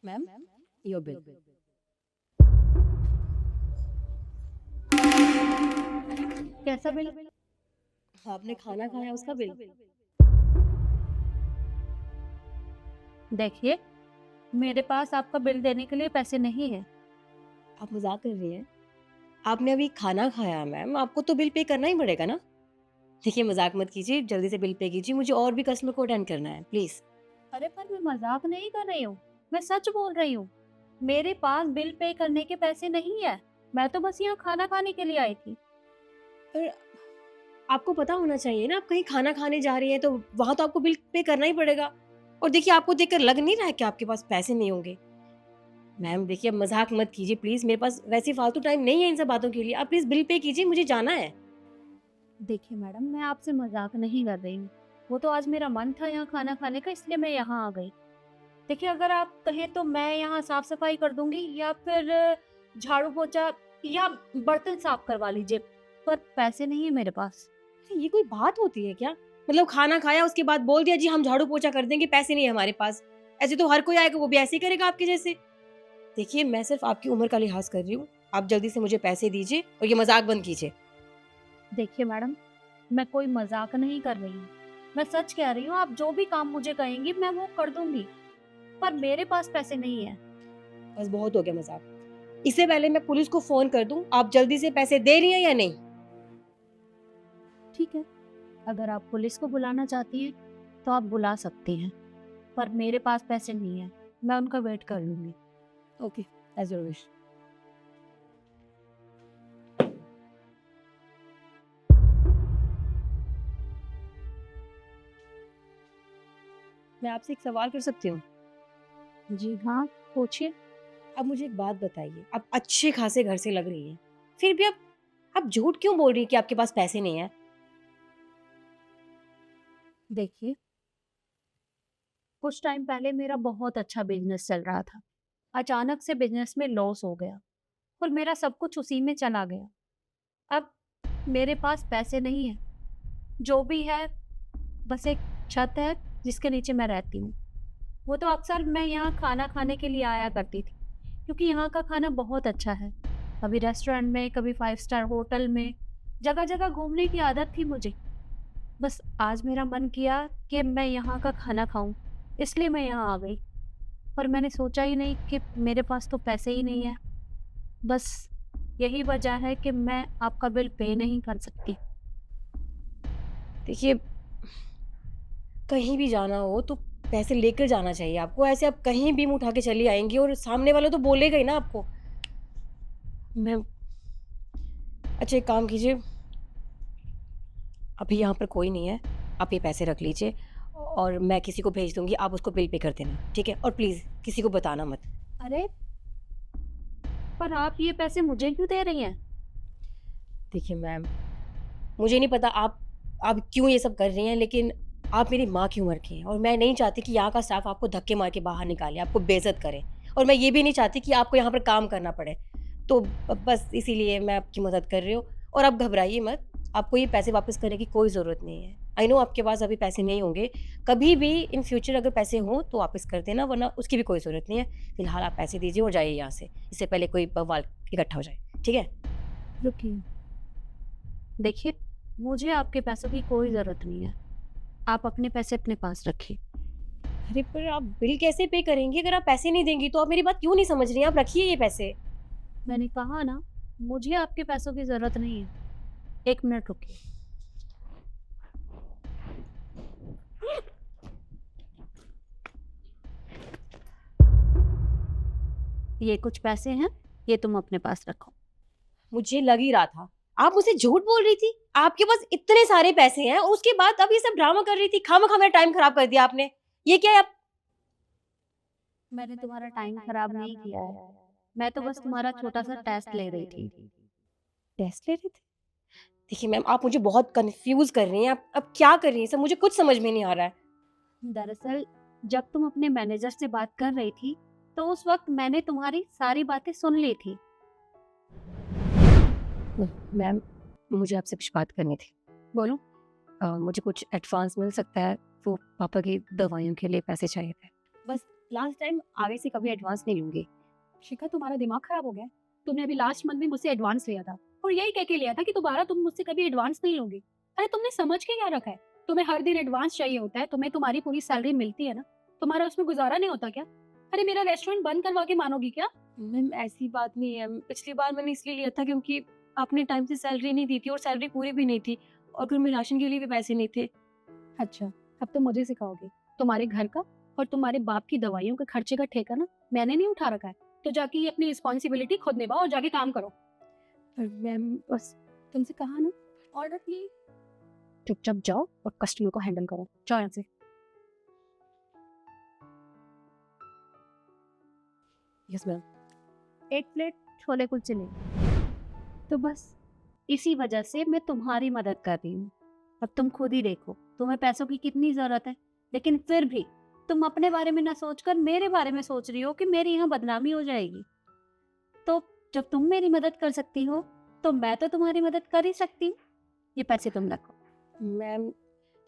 Ma'am, your bill. कैसा bill? आपने खाना खाया उसका बिल। देखिए, मेरे पास आपका बिल देने के लिए पैसे नहीं है। आप मजाक कर रही हैं? आपने अभी खाना खाया मैम, आपको तो बिल पे करना ही पड़ेगा ना। देखिए मजाक मत कीजिए, जल्दी से बिल पे कीजिए, मुझे और भी कस्टमर को अटेंड करना है प्लीज। अरे पर मैं मजाक नहीं कर रही हूँ, मैं सच बोल रही हूँ। मेरे पास बिल पे करने के पैसे नहीं है। मैं तो बस यहाँ खाना खाने के लिए आई थी। पर आपको पता होना चाहिए ना, आप कहीं खाना खाने जा रही हैं तो वहां तो आपको बिल पे करना ही पड़ेगा। और देखिए आपको देखकर लग नहीं रहा है कि आपके पास पैसे नहीं होंगे। मैम देखिए, अब मजाक मत कीजिए प्लीज, मेरे पास वैसे फालतू टाइम नहीं है इन सब बातों के लिए। आप प्लीज बिल पे कीजिए, मुझे जाना है। देखिए मैडम, मैं आपसे मजाक नहीं कर रही हूँ। वो तो आज मेरा मन था यहाँ खाना खाने का, इसलिए मैं यहाँ आ गई। देखिए, अगर आप कहें तो मैं यहाँ साफ सफाई कर दूंगी या फिर झाड़ू पोछा या बर्तन साफ करवा लीजिए, पर पैसे नहीं है मेरे पास। ये कोई बात होती है क्या? मतलब खाना खाया उसके बाद बोल दिया जी हम झाड़ू पोछा कर देंगे, पैसे नहीं है हमारे पास। ऐसे तो हर कोई आएगा, वो भी ऐसे ही करेगा आपके जैसे। देखिए मैं सिर्फ आपकी उम्र का लिहाज कर रही हूँ। आप जल्दी से मुझे पैसे दीजिए और ये मजाक बंद कीजिए। देखिए मैडम, मैं कोई मजाक नहीं कर रही हूँ। मैं सच कह रही हूँ, आप जो भी काम मुझे कहेंगी मैं वो कर दूंगी, पर मेरे पास पैसे नहीं है। बस बहुत हो गया मजाक। इससे पहले मैं पुलिस को फोन कर दूं, आप जल्दी से पैसे दे रही हैं या नहीं? ठीक है, अगर आप पुलिस को बुलाना चाहती हैं तो आप बुला सकती हैं, पर मेरे पास पैसे नहीं है। मैं उनका वेट कर लूंगी। Okay, as your wish. मैं आपसे एक सवाल कर सकती हूँ? जी हाँ, पूछिए। अब मुझे एक बात बताइए, आप अच्छे खासे घर से लग रही हैं, फिर भी आप झूठ क्यों बोल रही हैं कि आपके पास पैसे नहीं है? देखिए, कुछ टाइम पहले मेरा बहुत अच्छा बिजनेस चल रहा था। अचानक से बिजनेस में लॉस हो गया और मेरा सब कुछ उसी में चला गया। अब मेरे पास पैसे नहीं है। जो भी है बस एक छत है जिसके नीचे मैं रहती हूँ। वो तो अक्सर मैं यहाँ खाना खाने के लिए आया करती थी, क्योंकि यहाँ का खाना बहुत अच्छा है। कभी रेस्टोरेंट में, कभी 5 स्टार होटल में, जगह-जगह घूमने की आदत थी मुझे। बस आज मेरा मन किया कि मैं यहाँ का खाना खाऊँ, इसलिए मैं यहाँ आ गई। पर मैंने सोचा ही नहीं कि मेरे पास तो पैसे ही नहीं है। बस यही वजह है कि मैं आपका बिल पे नहीं कर सकती। देखिए, कहीं भी जाना हो तो पैसे लेकर जाना चाहिए आपको। ऐसे आप कहीं भी मुँह उठा के चली आएँगी और सामने वाला तो बोलेगा ही ना आपको। मैं अच्छा एक काम कीजिए, अभी यहाँ पर कोई नहीं है, आप ये पैसे रख लीजिए और मैं किसी को भेज दूँगी, आप उसको बिल पे कर देना, ठीक है? और प्लीज़ किसी को बताना मत। अरे! पर आप ये पैसे मुझे क्यों दे रही हैं? देखिए मैम, मुझे नहीं पता आप क्यों ये सब कर रही हैं, लेकिन आप मेरी माँ की उम्र की हैं और मैं नहीं चाहती कि यहाँ का स्टाफ आपको धक्के मार के बाहर निकाले, आपको बेइज़्ज़त करे। और मैं ये भी नहीं चाहती कि आपको यहाँ पर काम करना पड़े। तो बस इसीलिए मैं आपकी मदद कर रही हूँ और आप घबराइए मत, आपको ये पैसे वापस करने की कोई ज़रूरत नहीं है। आई नो आपके पास अभी पैसे नहीं होंगे, कभी भी इन फ्यूचर अगर पैसे हों तो वापस कर देना, वरना उसकी भी कोई ज़रूरत नहीं है। फिलहाल आप पैसे दीजिए और जाइए यहाँ से, इससे पहले कोई बवाल इकट्ठा हो जाए, ठीक है? रुकिए, देखिए, मुझे आपके पैसों की कोई ज़रूरत नहीं है। आप अपने पैसे अपने पास रखिए। अरे! पर आप बिल कैसे पे करेंगी? अगर आप पैसे नहीं देंगी तो आप मेरी बात क्यों नहीं समझ रही हैं? आप रखिए ये पैसे। मैंने कहा ना, मुझे आपके पैसों की ज़रूरत नहीं है। 1 मिनट रुकिए। ये कुछ पैसे हैं, ये तुम अपने पास रखो। मुझे लग ही रहा था, आप मुझसे झूठ बोल रही थी। आपके पास इतने सारे पैसे हैं और उसके बाद अब ये सब ड्रामा कर रही थी। खामख़ा मेरा टाइम खराब कर दिया आपने। ये क्या है आप मैंने तुम्हारा टाइम खराब नहीं किया है। मैं तो बस तुम्हारा छोटा-सा टेस्ट ले रही थी। टेस्ट ले रहे थे? देखिए मैम, आप मुझे बहुत कन्फ्यूज़ कर रही हैं। आप अब क्या कर रही हैं? सब मुझे कुछ समझ में नहीं आ रहा है। दरअसल जब तुम अपने मैनेजर से बात कर रही थी, तो उस वक़्त मैंने तुम्हारी सारी बातें सुन ली थी। मैम, मुझे आपसे कुछ बात करनी थी। बोलो। मुझे कुछ एडवांस मिल सकता है? वो पापा की दवाइयों के लिए पैसे चाहिए थे। बस लास्ट टाइम आगे से कभी एडवांस नहीं लूंगी। शिखा, तुम्हारा दिमाग खराब हो गया है? तुमने अभी लास्ट मंथ में मुझसे एडवांस लिया था और यही कह के लिया था कि दोबारा तुम मुझसे कभी एडवांस नहीं लोगी। अरे तुमने समझ के क्या रखा है? तुम्हें हर दिन एडवांस चाहिए होता है, तुम्हें तुम्हारी पूरी सैलरी मिलती है ना, तुम्हारा उसमें गुजारा नहीं होता क्या? अरे मेरा रेस्टोरेंट बंद करवा के मानोगी क्या? मैम ऐसी बात नहीं है, पिछली बार मैंने इसलिए लिया था क्योंकि आपने टाइम से सैलरी नहीं दी थी और सैलरी पूरी भी नहीं थी और फिर मेरे राशन के लिए भी पैसे नहीं थे। अच्छा, अब तुम मुझे सिखाओगे? तुम्हारे घर का और तुम्हारे बाप की दवाइयों के खर्चे का ठेका ना मैंने नहीं उठा रखा है, तो जाके ये अपनी रिस्पॉन्सिबिलिटी खुद निभाओ और जाके काम करो। पर मैम बस तुमसे कहा ना, ऑर्डर प्लीज। चुपचाप जाओ और कस्टमर को हैंडल करो। जाओ यहाँ से। Yes ma'am. 1 plate chole kulche ले। तो बस इसी वजह से मैं तुम्हारी मदद कर रही हूँ। अब तुम खुद ही देखो तुम्हें पैसों की कितनी जरूरत है, लेकिन फिर भी तुम अपने बारे में ना सोचकर मेरे बारे में सोच रही हो कि मेरी यहाँ बदनामी हो जाएगी। तो जब तुम मेरी मदद कर सकती हो तो मैं तो तुम्हारी मदद कर ही सकती हूँ। ये पैसे तुम रखो। Ma'am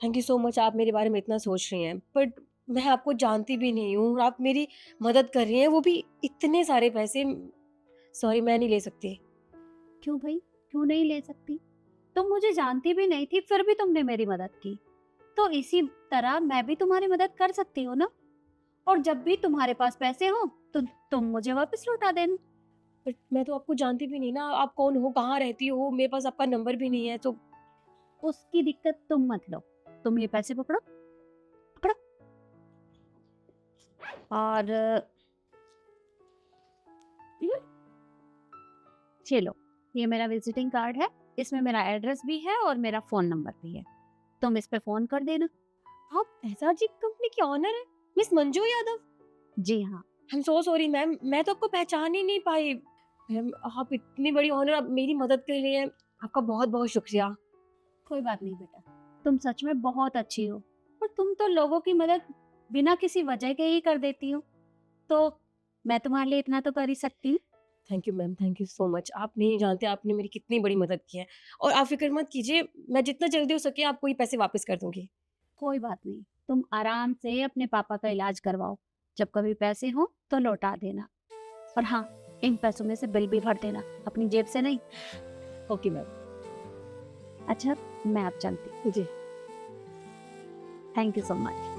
thank you so much, आप मेरे बारे में इतना सोच रही हैं, बट मैं आपको जानती भी नहीं हूँ और आप मेरी मदद कर रही हैं, वो भी इतने सारे पैसे। सॉरी, मैं नहीं ले सकती। क्यों भाई, क्यों नहीं ले सकती? तुम मुझे जानती भी नहीं थी फिर भी तुमने मेरी मदद की, तो इसी तरह मैं भी तुम्हारी मदद कर सकती हूँ ना। और जब भी तुम्हारे पास पैसे हो तो तुम मुझे वापस लौटा देना। बट मैं तो आपको जानती भी नहीं ना, आप कौन हो, कहाँ रहती हो, मेरे पास आपका नंबर भी नहीं है। तो उसकी दिक्कत तुम मत लो, तुम ये पैसे पकड़ो, पकड़ो। और चलो, ये मेरा विजिटिंग कार्ड है, इसमें मेरा एड्रेस भी है और मेरा फोन नंबर भी है, तुम इस पे फोन कर देना। आप एसआरजी कंपनी की ऑनर है, मिस मंजू यादव? जी हाँ। I am so sorry ma'am, मैं तो आपको पहचान ही नहीं पाई। मैम आप इतनी बड़ी ऑनर, आप मेरी मदद कर रही हैं, आपका बहुत बहुत शुक्रिया। कोई बात नहीं बेटा, तुम सच में बहुत अच्छी हो और तुम तो लोगों की मदद बिना किसी वजह के ही कर देती हो, तो मैं तुम्हारे लिए इतना तो कर ही सकती हूँ। Thank you ma'am, thank you so much. आप नहीं जानते आपने मेरी कितनी बड़ी मदद की है, और आप फिक्र मत कीजिए, मैं जितना जल्दी हो सके आपको ये पैसे वापस कर दूंगी। कोई बात नहीं, तुम आराम से अपने पापा का इलाज करवाओ, जब कभी पैसे हो तो लौटा देना। और हाँ, इन पैसों में से बिल भी भर देना, अपनी जेब से नहीं। Okay ma'am. अच्छा, मैं अब चलती हूँ। जी। Thank you so much.